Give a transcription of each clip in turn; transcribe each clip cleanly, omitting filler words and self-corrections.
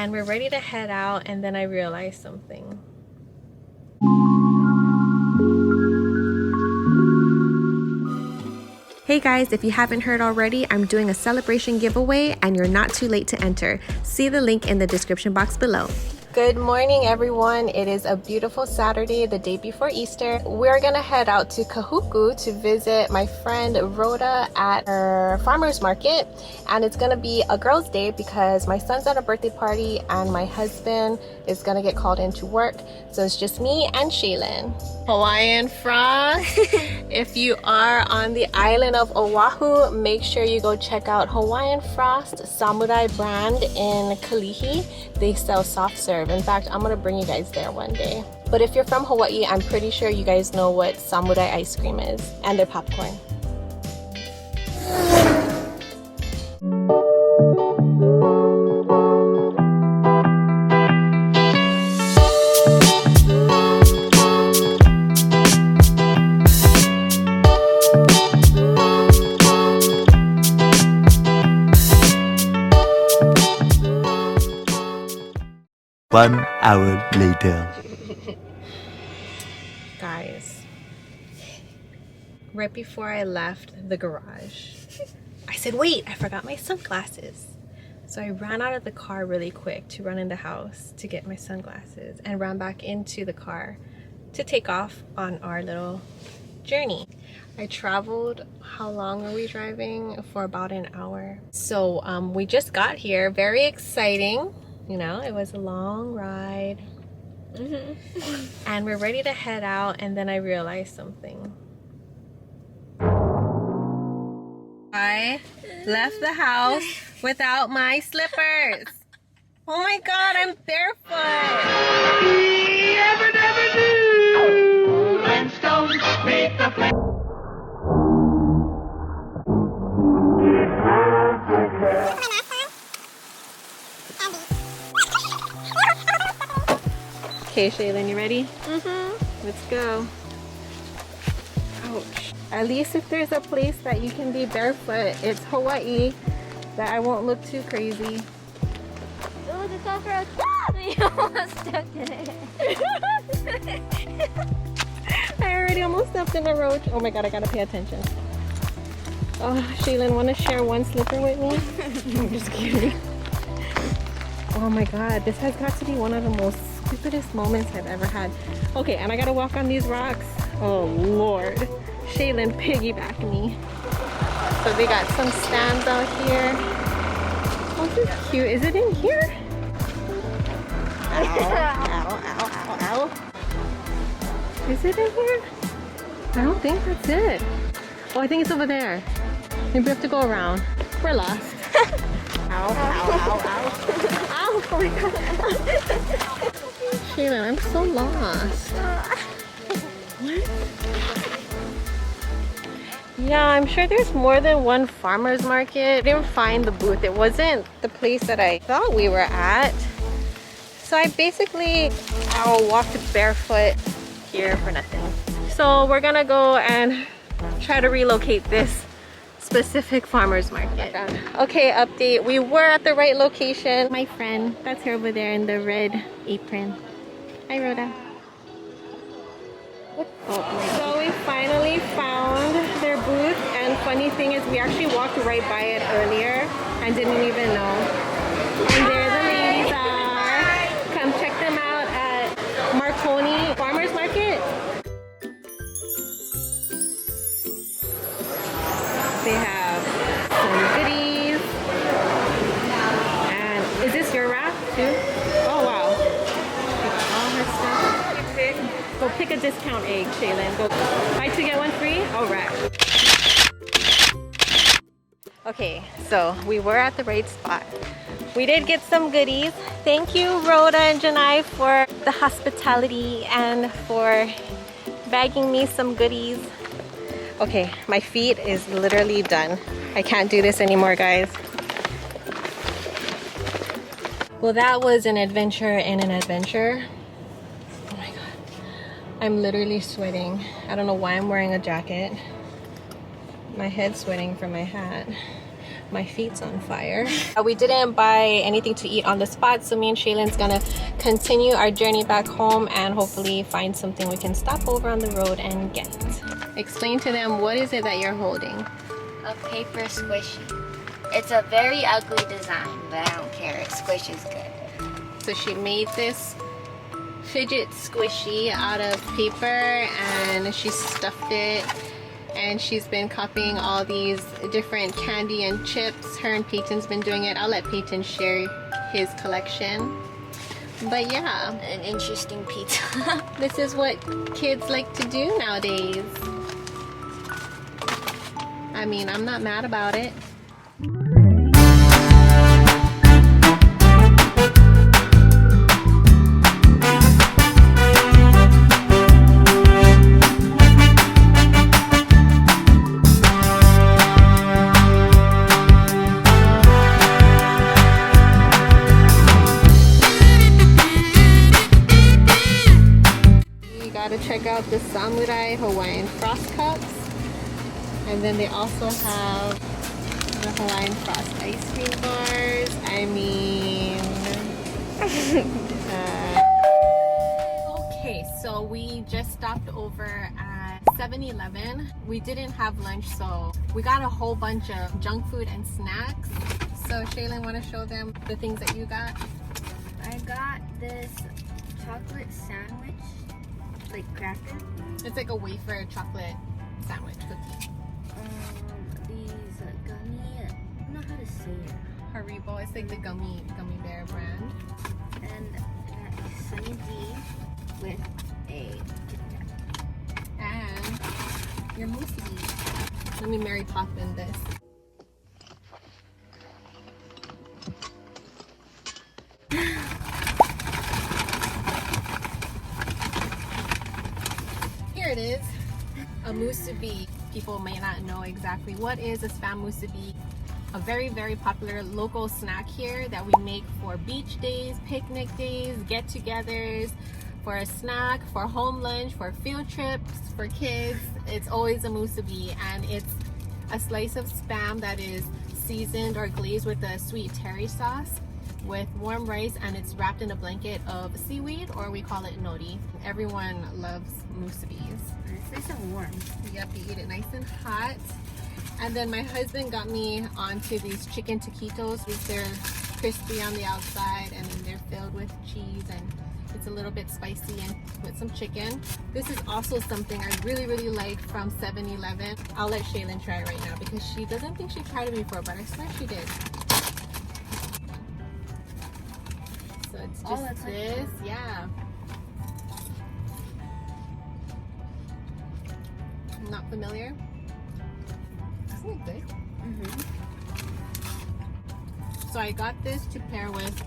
and we're ready to head out, and then I realized something. Hey guys, if you haven't heard already, I'm doing a celebration giveaway and you're not too late to enter. See the link in the description box below. Good morning everyone. It is a beautiful Saturday, the day before Easter. We're gonna head out to Kahuku to visit my friend Rhoda at her farmer's market, and it's gonna be a girls' day because my son's at a birthday party and my husband is gonna get called into work, so it's just me and Shalynn. Hawaiian frost. If you are on the island of Oahu, make sure you go check out Hawaiian Frost Samurai brand in Kalihi. They sell soft serve. In fact, I'm gonna bring you guys there one day. But if you're from Hawaii, I'm pretty sure you guys know what samurai ice cream is and their popcorn. One hour later. Guys, right before I left the garage, I said, wait, I forgot my sunglasses. So I ran out of the car really quick to run in the house to get my sunglasses and ran back into the car to take off on our little journey. I traveled, how long were we driving? For about an hour. So we just got here, very exciting. You know, it was a long ride. And we're ready to head out, and then I realized something. I left the house without my slippers. Oh my god, I'm barefoot. Okay, Shalynn, you ready? Let's go. Ouch. At least if there's a place that you can be barefoot, it's Hawaii, that I won't look too crazy. Oh, the cockroach! You almost stepped in it. I already almost stepped in a roach. Oh my god, I gotta pay attention. Oh, Shalynn, wanna share one slipper with me? I'm just kidding. Oh my god, this has got to be one of the most stupidest moments I've ever had. Okay, and I gotta walk on these rocks. Oh lord. Shalynn, piggyback me. So they got some stands out here. Oh, this is cute. Is it in here? Ow, ow, ow, ow, ow. Is it in here? I don't think that's it. Oh, I think it's over there. Maybe we have to go around. We're lost. Ow, ow, ow, ow. Ow, oh my god. Shalynn, I'm so lost. What? Yeah, I'm sure there's more than one farmer's market. I didn't find the booth. It wasn't the place that I thought we were at. So I basically walked barefoot here for nothing. So we're gonna go and try to relocate this specific farmer's market. Okay, update. We were at the right location. My friend, that's her over there in the red apron. Hi, Rhoda. So we finally found their booth, and funny thing is we actually walked right by it earlier and didn't even know. And there the ladies are. Come check them out at Marconi Farmers Market. They have some goodies. And is this your wrap too? Oh wow. All her stuff. Go pick a discount egg, Shalynn. Go buy two get one free. All right. Okay, so we were at the right spot. We did get some goodies. Thank you, Rhoda and Janai, for the hospitality and for bagging me some goodies. Okay, my feet is literally done. I can't do this anymore, guys. Well, that was an adventure in an adventure. Oh my god. I'm literally sweating. I don't know why I'm wearing a jacket. My head's sweating from my hat. My feet's on fire. We didn't buy anything to eat on the spot, so me and Shalyn's gonna continue our journey back home and hopefully find something we can stop over on the road and get. Explain to them, what is it that you're holding? A paper squishy. It's a very ugly design, but I don't care. It squishes good. So she made this fidget squishy out of paper and she stuffed it, and she's been copying all these different candy and chips. Her and Peyton's been doing it. I'll let Peyton share his collection. But yeah, An interesting pizza. this is what kids like to do nowadays. I mean, I'm not mad about it. Check out the Samurai Hawaiian Frost Cups, and then they also have the Hawaiian Frost ice cream bars. I mean, okay, so we just stopped over at 7-Eleven. We didn't have lunch, so we got a whole bunch of junk food and snacks. So Shalynn, want to show them the things that you got? I got this chocolate sandwich. Like cracker. It's like a wafer chocolate sandwich cookie. These gummy, I don't know how to say it. Haribo, it's like the gummy bear brand. And Sunny D with a Kit Kat. And your muesli. Let me Mary Poppin this. Here it is, a musubi. People may not know exactly what is a spam musubi. A very, very popular local snack here that we make for beach days, picnic days, get-togethers, for a snack, for home lunch, for field trips, for kids. It's always a musubi, and it's a slice of spam that is seasoned or glazed with a sweet terry sauce with warm rice, and it's wrapped in a blanket of seaweed, or we call it nori. Everyone loves musubis. It's nice and warm. Yep, you eat it nice and hot. And then my husband got me onto these chicken taquitos. They're crispy on the outside, and then they're filled with cheese, and it's a little bit spicy and with some chicken. This is also something I really, really like from 7-Eleven. I'll let Shalynn try it right now because she doesn't think she tried it before, but I swear she did. So it's just this, yeah. Not familiar? Isn't it good? Mm-hmm. So I got this to pair with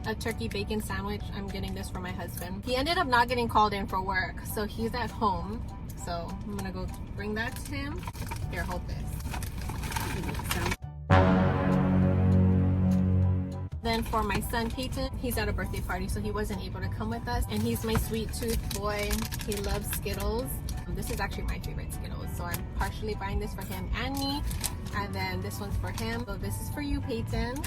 a turkey bacon sandwich. I'm getting this for my husband. He ended up not getting called in for work, so he's at home. So I'm gonna go bring that to him. Here, hold this. Then for my son Peyton, he's at a birthday party, so he wasn't able to come with us. And he's my sweet tooth boy. He loves Skittles. This is actually my favorite Skittles, so I'm partially buying this for him and me. And then this one's for him. So this is for you, Peyton.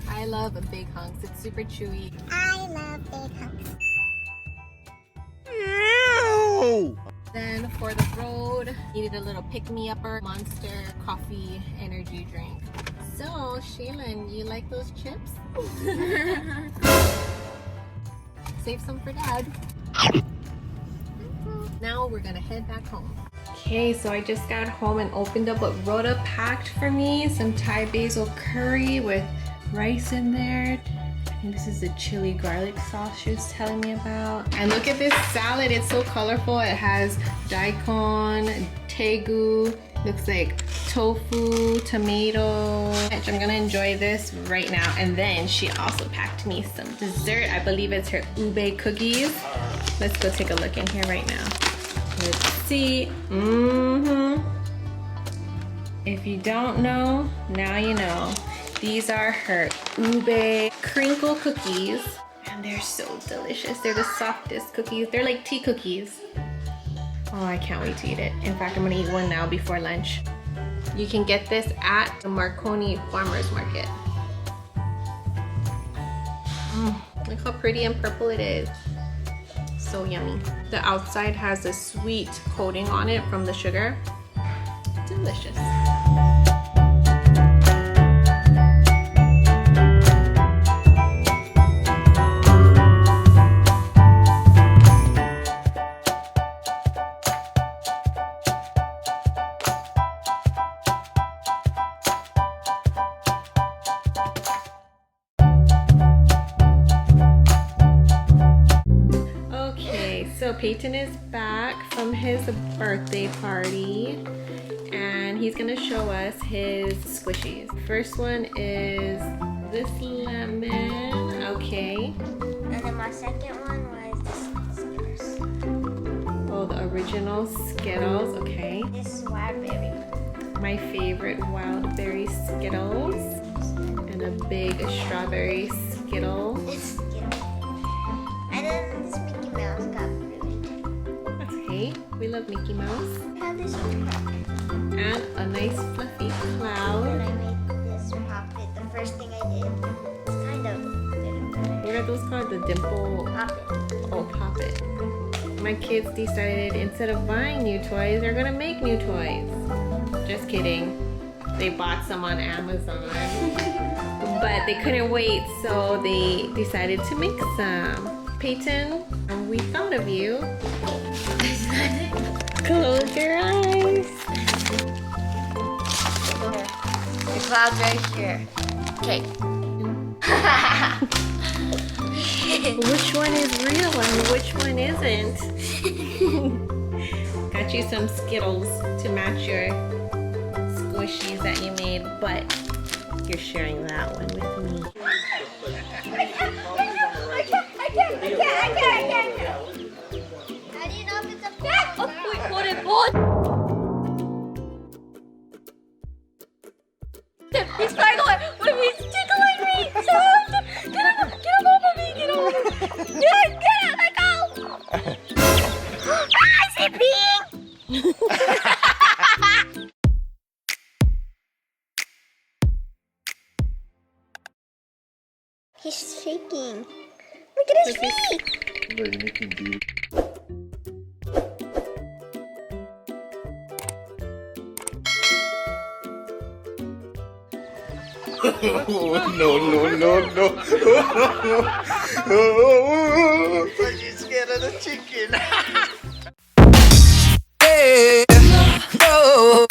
I love big hunks. It's super chewy. I love big hunks. Ew! Then for the road, needed a little pick-me-upper Monster coffee energy drink. So, Shalynn, you like those chips? Save some for Dad. Now we're gonna head back home. Okay, so I just got home and opened up what Rhoda packed for me. Some Thai basil curry with rice in there. And this is the chili garlic sauce she was telling me about. And look at this salad, it's so colorful. It has daikon, tegu, looks like tofu, tomato. I'm gonna enjoy this right now. And then she also packed me some dessert. I believe it's her ube cookies. Let's go take a look in here right now. Let's see. If you don't know, now you know. These are her Ube Crinkle Cookies, and they're so delicious. They're the softest cookies. They're like tea cookies. Oh, I can't wait to eat it. In fact, I'm gonna eat one now before lunch. You can get this at the Marconi Farmers Market. Look how pretty and purple it is. So yummy. The outside has a sweet coating on it from the sugar. Delicious. So Peyton is back from his birthday party and he's gonna show us his squishies. First one is this lemon, okay. And then my second one was this Skittles. Oh, the original Skittles, okay. This is wild berry. My favorite wild berry Skittles. And a big strawberry Skittle. This Skittle. And then this Mickey Mouse got ruined. Okay, we love Mickey Mouse. I have this one. And a nice fluffy cloud. And I made this puppet. The first thing I did. It's kind of What are those called? The dimple? puppet. Oh, Poppet. My kids decided instead of buying new toys, they're gonna make new toys. Just kidding. They bought some on Amazon. But they couldn't wait, so they decided to make some. Peyton, we thought of you. Close your eyes. The cloud's right here. Okay. Which one is real and which one isn't? Got you some Skittles to match your squishies that you made, but you're sharing that one with me. I can't. How do you know if it's a pet? Oh, wait, what it was? He's strangling. He's tickling me. Get him off of me. Get him. Get him. Let go. I see peeing. He's shaking. Look at his feet. No. But she's scared of the chicken. Hey, no.